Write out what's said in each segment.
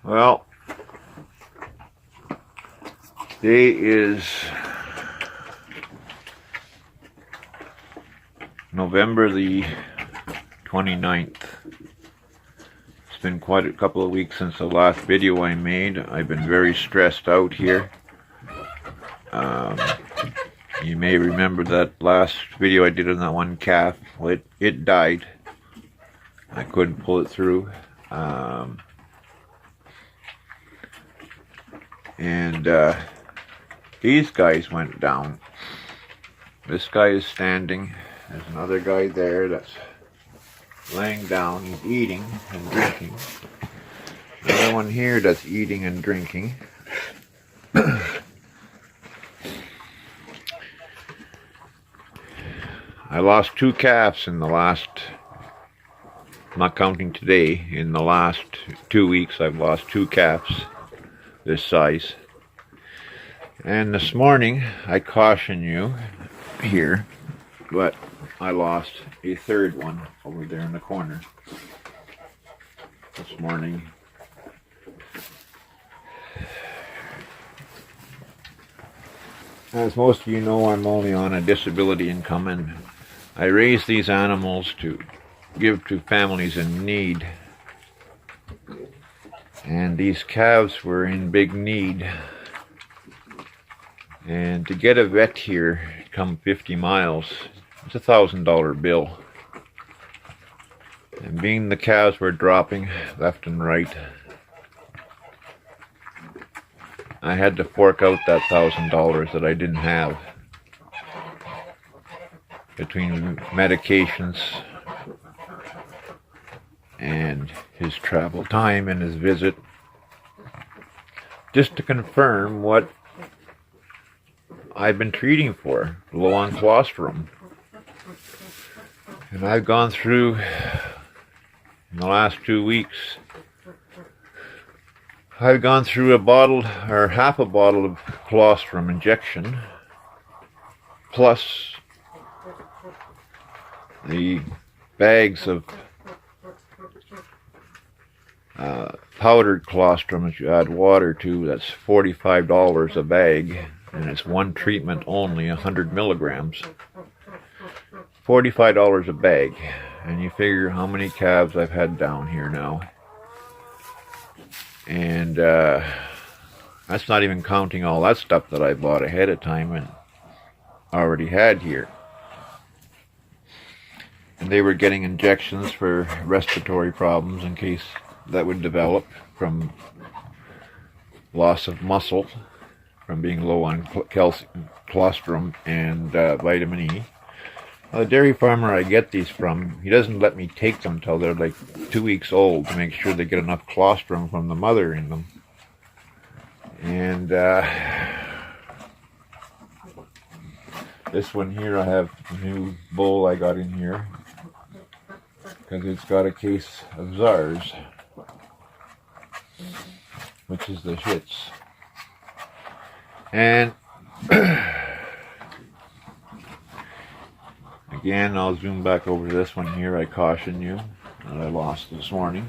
Well, today is November the 29th. It's been quite a couple of weeks since the last video I made. I've been very stressed out here. You may remember that last video I did on that one calf. Well, it died. I couldn't pull it through. These guys went down. This guy is standing. There's another guy there that's laying down. He's eating and drinking. Another one here that's eating and drinking. I lost 2 calves in the last, I'm not counting today, in the last 2 weeks I've lost 2 calves this size. And this morning I caution you here, but I lost a third one over there in the corner this morning. As most of you know, I'm only on a disability income, and I raise these animals to give to families in need. And these calves were in big need. And to get a vet here, come 50 miles, it's a $1,000 bill. And being the calves were dropping left and right, I had to fork out that $1,000 that I didn't have. Between medications and his travel time and his visit, just to confirm what I've been treating for, low on colostrum. And I've gone through, in the last 2 weeks, I've gone through a bottle or half a bottle of colostrum injection, plus the bags of powdered colostrum that you add water to. That's $45 a bag, and it's one treatment only, 100 milligrams. $45 a bag, and you figure how many calves I've had down here now. And that's not even counting all that stuff that I bought ahead of time and already had here. And they were getting injections for respiratory problems in case that would develop from loss of muscle, from being low on calcium, colostrum, and vitamin E. The dairy farmer I get these from, he doesn't let me take them till they're like 2 weeks old to make sure they get enough colostrum from the mother in them. And this one here, I have a new bull I got in here because it's got a case of czars, which is the shits. And again, I'll zoom back over to this one here. I caution you that I lost this morning.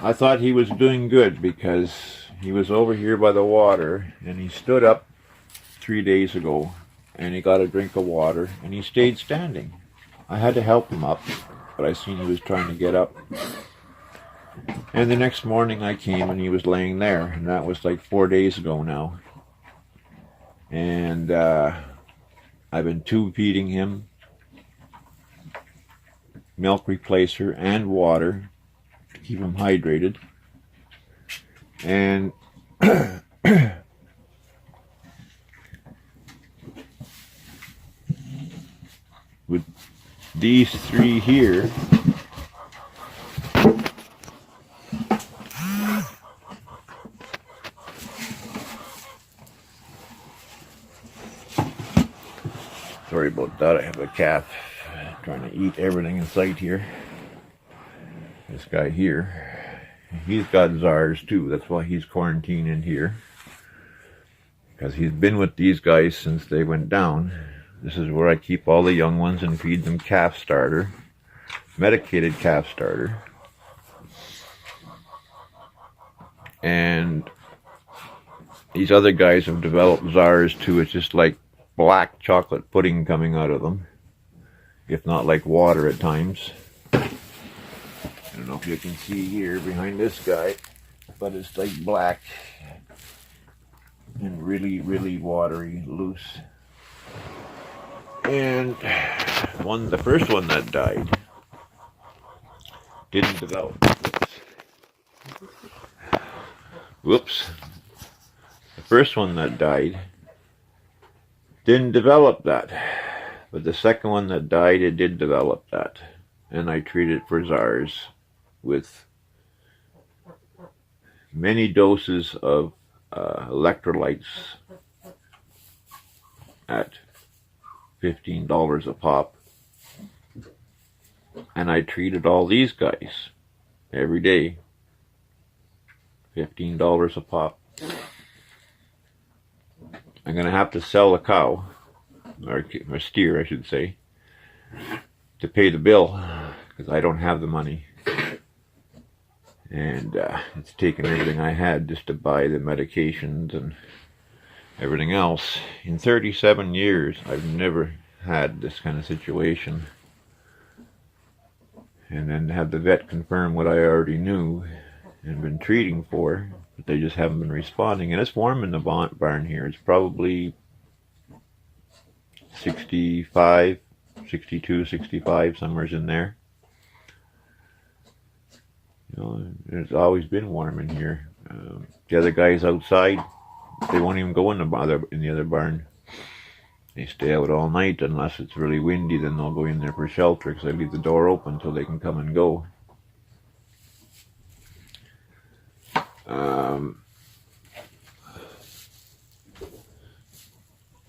I thought he was doing good because he was over here by the water and he stood up 3 days ago and he got a drink of water and he stayed standing. I had to help him up, but I seen he was trying to get up. And the next morning I came and he was laying there, and that was like 4 days ago now. And I've been tube feeding him, milk replacer, and water to keep him hydrated. And with these 3 here, sorry about that, I have a calf trying to eat everything in sight here. This guy here, he's got czars too, that's why he's quarantined in here. Because he's been with these guys since they went down. This is where I keep all the young ones and feed them calf starter, medicated calf starter. And these other guys have developed czars too. It's just like black chocolate pudding coming out of them, if not like water at times. I don't know if you can see here behind this guy, but it's like black and really, really watery, loose. And the first one that died didn't develop. Whoops. The first one that died didn't develop that. But the second one that died, it did develop that. And I treated it for czars with many doses of electrolytes at $15 a pop. And I treated all these guys every day. $15 a pop. I'm going to have to sell a cow, or a steer I should say, to pay the bill, because I don't have the money. And it's taken everything I had just to buy the medications and everything else. In 37 years, I've never had this kind of situation. And then have the vet confirm what I already knew and been treating for, but they just haven't been responding. And it's warm in the barn here. It's probably 65, 62, 65, somewhere's in there. You know, it's always been warm in here. The other guys outside, they won't even go in the other barn. They stay out all night unless it's really windy. Then they'll go in there for shelter, because I leave the door open so they can come and go.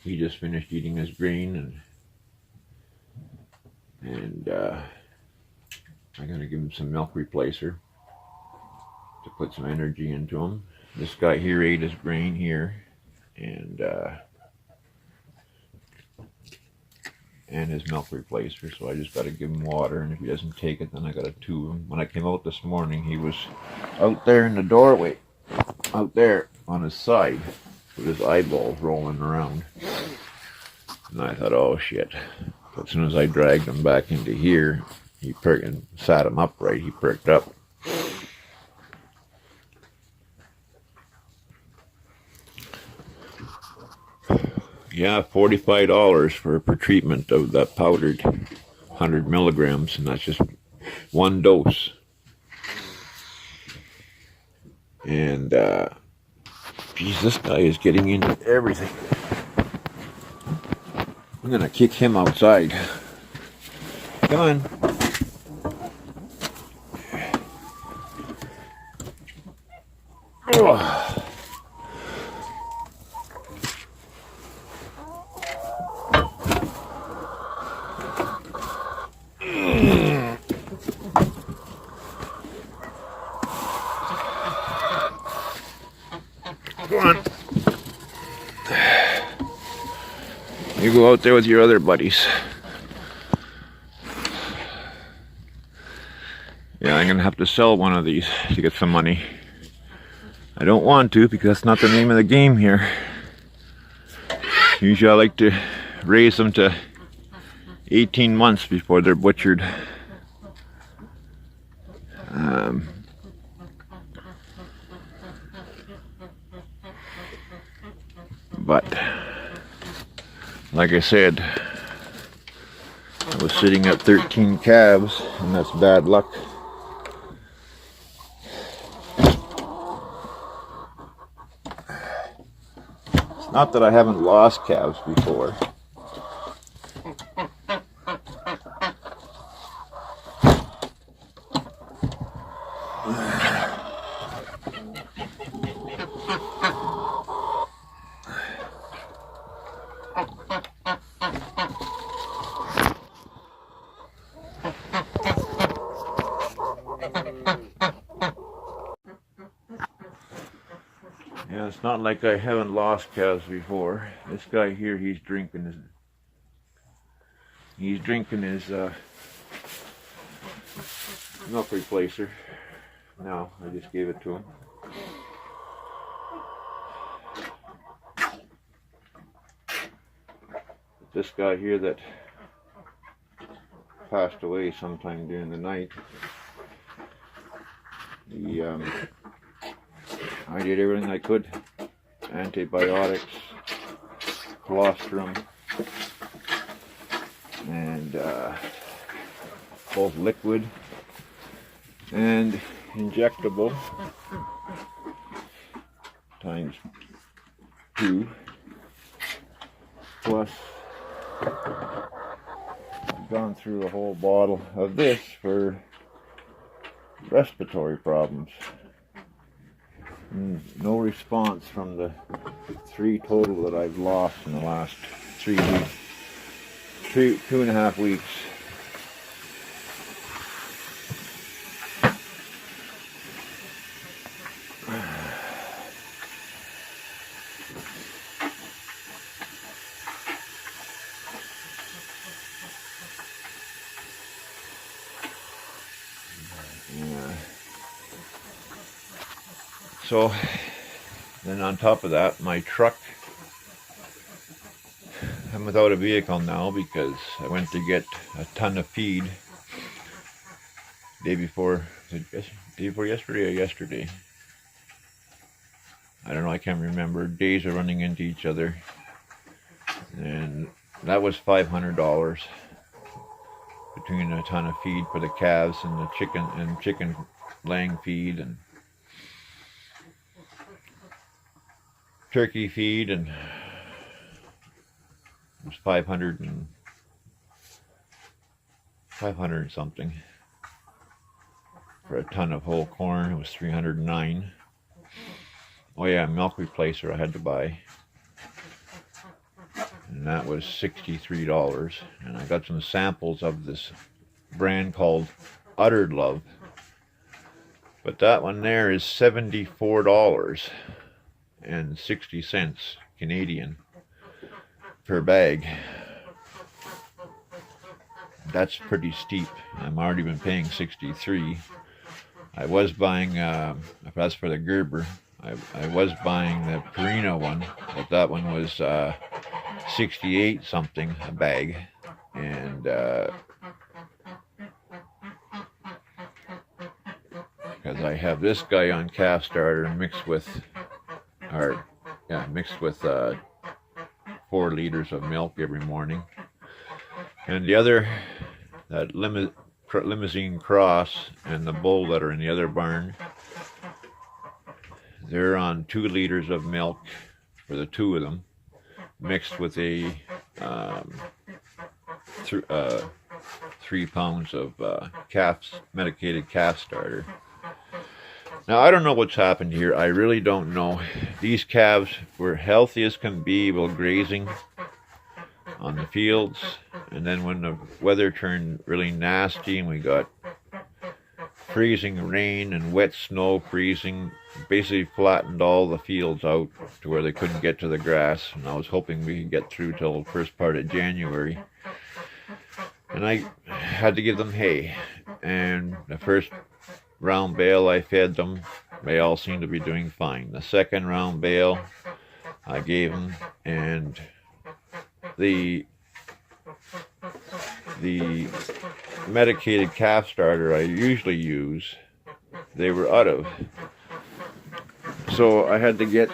He just finished eating his grain, and I'm gonna give him some milk replacer to put some energy into him. This guy here ate his grain here, and his milk replacer, so I just got to give him water, and if he doesn't take it, then I got to tube him. When I came out this morning, he was out there in the doorway, out there on his side, with his eyeballs rolling around. And I thought, oh shit. But as soon as I dragged him back into here, he perked and sat him upright, he perked up. Yeah, $45 per treatment of that powdered 100 milligrams, and that's just one dose. And, geez, this guy is getting into everything. I'm gonna kick him outside. Come on. Oh. Go on. You go out there with your other buddies. Yeah, I'm gonna have to sell one of these to get some money. I don't want to, because that's not the name of the game here. Usually I like to raise them to 18 months before they're butchered. But like I said, I was sitting at 13 calves, and that's bad luck. It's not that I haven't lost calves before. Yeah, it's not like I haven't lost calves before. This guy here, he's drinking his milk replacer. Now, I just gave it to him. this guy here that passed away sometime during the night. I did everything I could. Antibiotics, colostrum, and both liquid and injectable times 2, plus I've gone through a whole bottle of this for respiratory problems. No response from the 3 total that I've lost in the last 3 weeks, 2.5 weeks. So then on top of that, my truck, I'm without a vehicle now because I went to get a ton of feed day before yesterday or yesterday. I don't know, I can't remember. Days are running into each other. And that was $500 between a ton of feed for the calves and the chicken laying feed and turkey feed, and it was 500 and something for a ton of whole corn. It was 309. Oh yeah, milk replacer I had to buy, and that was $63. And I got some samples of this brand called Uttered Love, but that one there is $74.60 Canadian per bag. That's pretty steep. I've already been paying $63. I was buying, that's for the Gerber, I was buying the Purina one, but that one was 68 something a bag. And because I have this guy on calf starter mixed with 4 liters of milk every morning. And the other, that Limousine Cross and the bull that are in the other barn, they're on 2 liters of milk for the 2 of them, mixed with a 3 pounds of medicated calf starter. Now, I don't know what's happened here. I really don't know. These calves were healthy as can be while grazing on the fields. And then when the weather turned really nasty and we got freezing rain and wet snow freezing, basically flattened all the fields out to where they couldn't get to the grass. And I was hoping we could get through till the first part of January. And I had to give them hay. And the first round bale I fed them, they all seemed to be doing fine. The second round bale I gave them, and the medicated calf starter I usually use, they were out of. So I had to get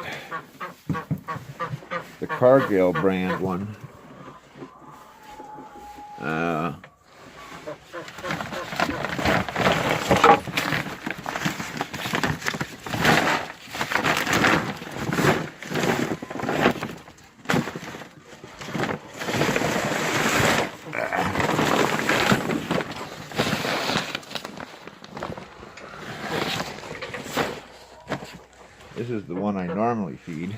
the Cargill brand one. This is the one I normally feed.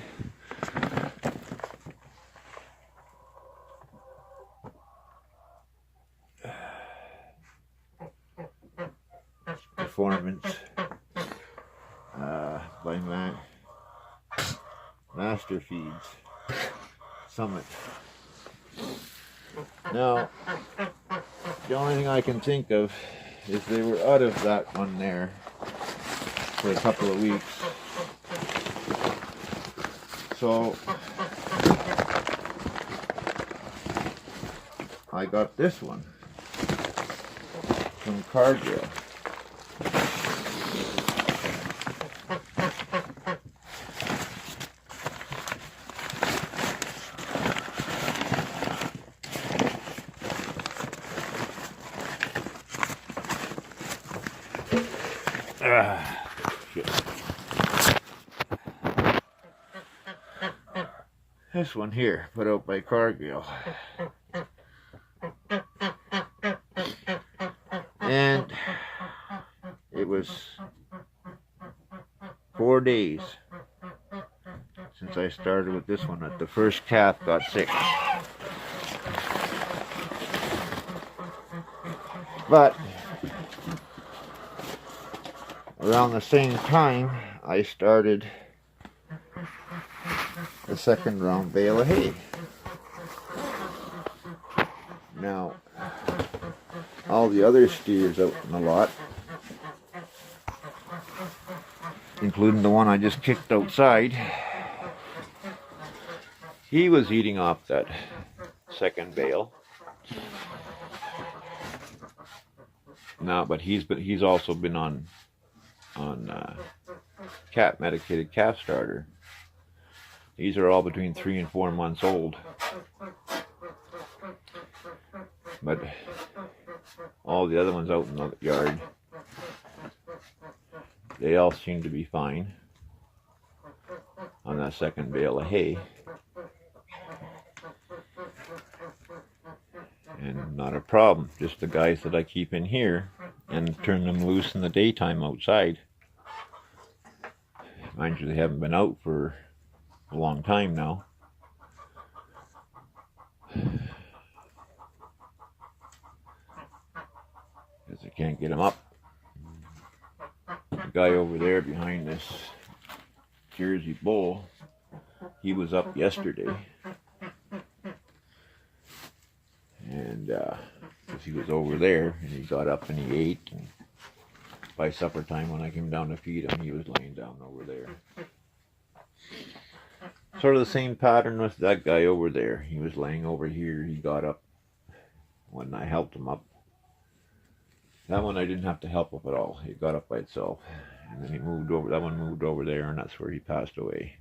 Performance by Master Feeds Summit. Now, the only thing I can think of is they were out of that one there for a couple of weeks. So I got this one from Cargill. Shit. This one here, put out by Cargill. And it was 4 days since I started with this one that the first calf got sick. But around the same time, I started the second round bale of hay. Now, all the other steers out in the lot, including the one I just kicked outside, he was eating off that second bale. Now, but he's also been on medicated calf starter. These are all between 3 and 4 months old. But all the other ones out in the yard, they all seem to be fine on that second bale of hay. And not a problem. Just the guys that I keep in here and turn them loose in the daytime outside. Mind you, they haven't been out for a long time now. Because I can't get them up. The guy over there behind this Jersey bull, he was up yesterday. And he was over there, and he got up and he ate. And by supper time, when I came down to feed him, he was laying down over there. Sort of the same pattern with that guy over there. He was laying over here. He got up when I helped him up. That one I didn't have to help up at all. He got up by itself. And then he moved over. That one moved over there, and that's where he passed away.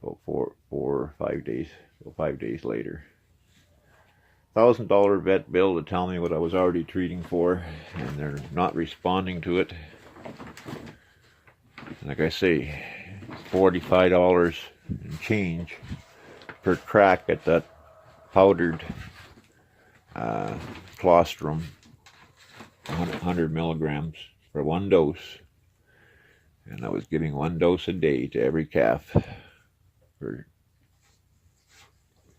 About 4 or 5 days. Well, 5 days later. $1,000 vet bill to tell me what I was already treating for, and they're not responding to it. Like I say, $45 and change per crack at that powdered colostrum, 100 milligrams for 1 dose, and I was giving 1 dose a day to every calf for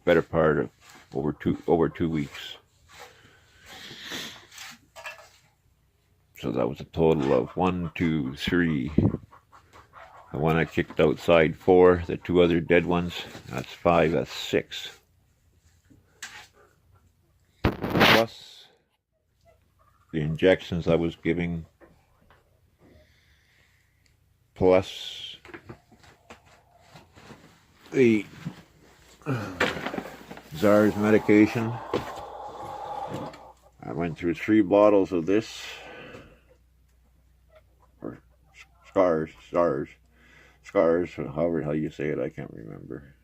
better part of over 2 weeks. So that was a total of 1, 2, 3. The one I kicked outside 4, the 2 other dead ones, that's 5, that's 6. Plus the injections I was giving, plus the Czar's medication. I went through 3 bottles of this, or Scars, however how you say it, I can't remember.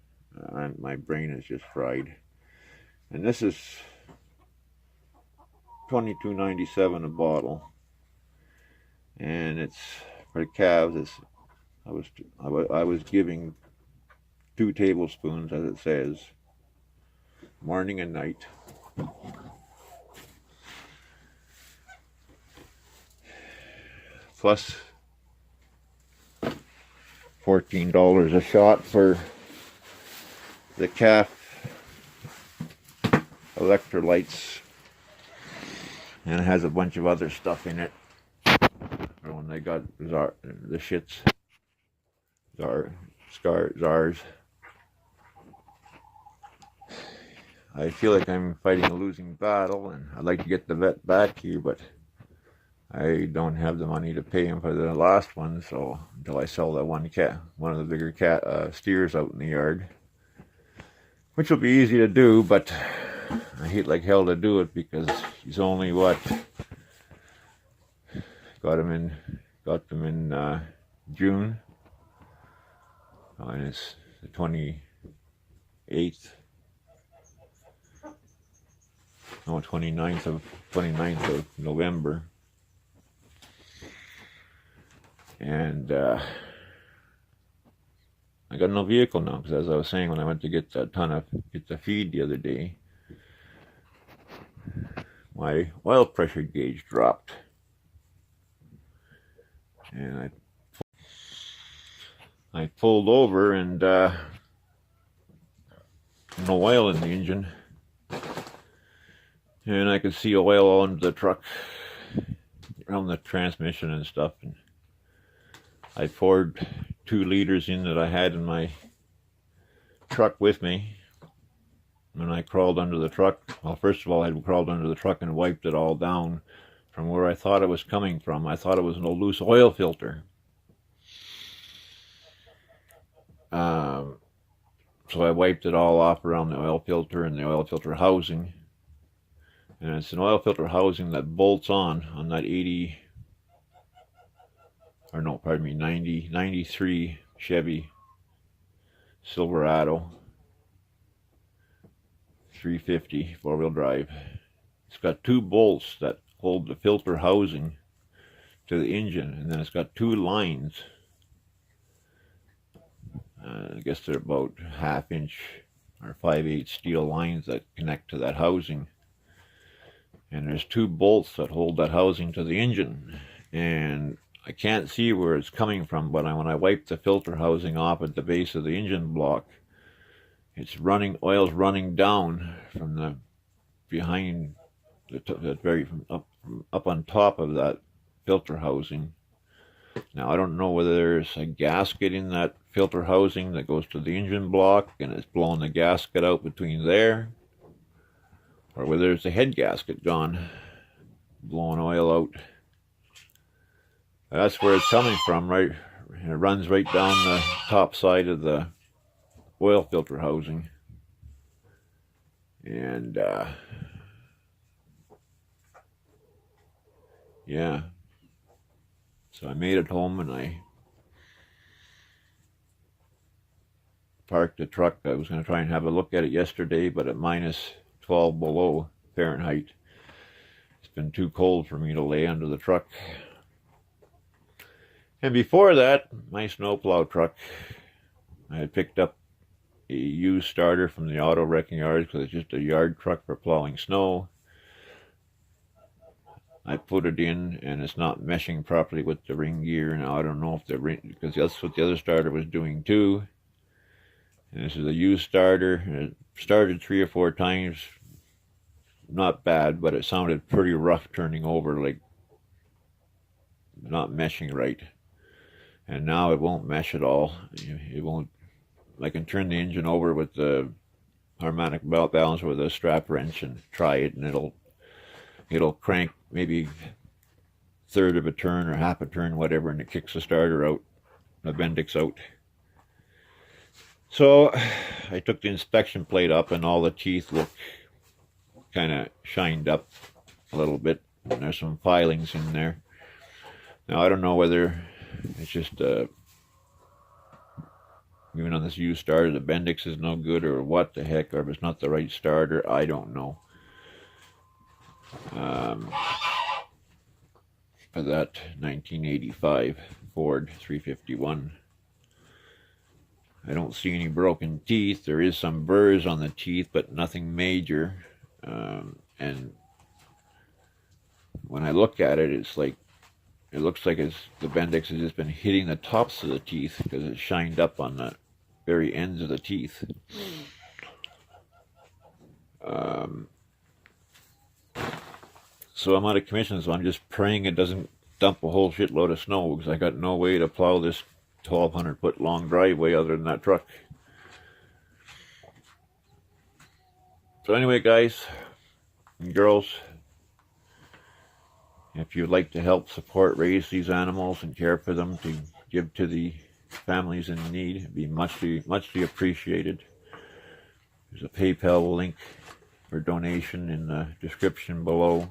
My brain is just fried. And this is $22.97 a bottle, and it's for calves. I was giving 2 tablespoons, as it says, morning and night. Plus $14 a shot for the calf electrolytes, and it has a bunch of other stuff in it. When they got the shits, Czars. I feel like I'm fighting a losing battle, and I'd like to get the vet back here, but I don't have the money to pay him for the last one, so until I sell that one of the bigger steers out in the yard, which will be easy to do, but I hate like hell to do it because he's only what, got them in June, and it's the 28th, no, 29th of November, and I got no vehicle now because, as I was saying, when I went to get the feed the other day, my oil pressure gauge dropped, and I pulled over, and no oil in the engine, and I could see oil all under the truck, around the transmission and stuff, and I poured 2 liters in that I had in my truck with me, and I crawled under the truck. Well, first of all, I had crawled under the truck and wiped it all down from where I thought it was coming from. I thought it was a loose oil filter. So I wiped it all off around the oil filter and the oil filter housing. And it's an oil filter housing that bolts on that 93 Chevy Silverado 350 4-wheel drive. It's got 2 bolts that hold the filter housing to the engine, and then it's got 2 lines. I guess they're about 1/2 inch or 5/8 steel lines that connect to that housing. And there's 2 bolts that hold that housing to the engine. And I can't see where it's coming from, but when I wipe the filter housing off at the base of the engine block, it's running, oil's running down from the behind from up on top of that filter housing. Now I don't know whether there's a gasket in that filter housing that goes to the engine block and it's blowing the gasket out between there, or whether there's a head gasket gone, blowing oil out. That's where it's coming from, right? And it runs right down the top side of the oil filter housing. And yeah, so I made it home and I parked the truck. I was going to try and have a look at it yesterday, but at minus 12 below Fahrenheit, it's been too cold for me to lay under the truck. And before that, my snowplow truck, I had picked up a used starter from the auto wrecking yard because it's just a yard truck for plowing snow. I put it in and it's not meshing properly with the ring gear. Now I don't know if the ring, because that's what the other starter was doing too. And this is a used starter, and it started 3 or 4 times. Not bad, but it sounded pretty rough turning over, like not meshing right. And now it won't mesh at all. It won't. I can turn the engine over with the harmonic balance with a strap wrench and try it, and it'll crank maybe 1/3 of a turn or 1/2 a turn, whatever, and it kicks the starter out, the Bendix out. So I took the inspection plate up, and all the teeth look kind of shined up a little bit, and there's some filings in there. Now I don't know whether it's just even on this used starter the Bendix is no good, or what the heck, or if it's not the right starter, I don't know. For that 1985 Ford 351. I don't see any broken teeth. There is some burrs on the teeth, but nothing major. And when I look at it, it looks like the Bendix has just been hitting the tops of the teeth because it's shined up on the very ends of the teeth. So I'm out of commission, so I'm just praying it doesn't dump a whole shitload of snow, because I got no way to plow this 1,200 foot long driveway other than that truck. So anyway, guys and girls, if you'd like to help support, raise these animals and care for them, to give to the families in need, it'd be muchly appreciated. There's a PayPal link for donation in the description below.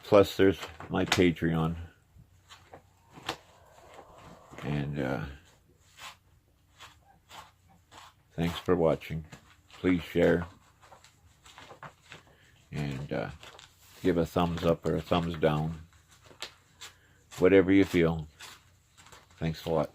Plus there's my Patreon. And thanks for watching. Please share. And give a thumbs up or a thumbs down. Whatever you feel. Thanks a lot.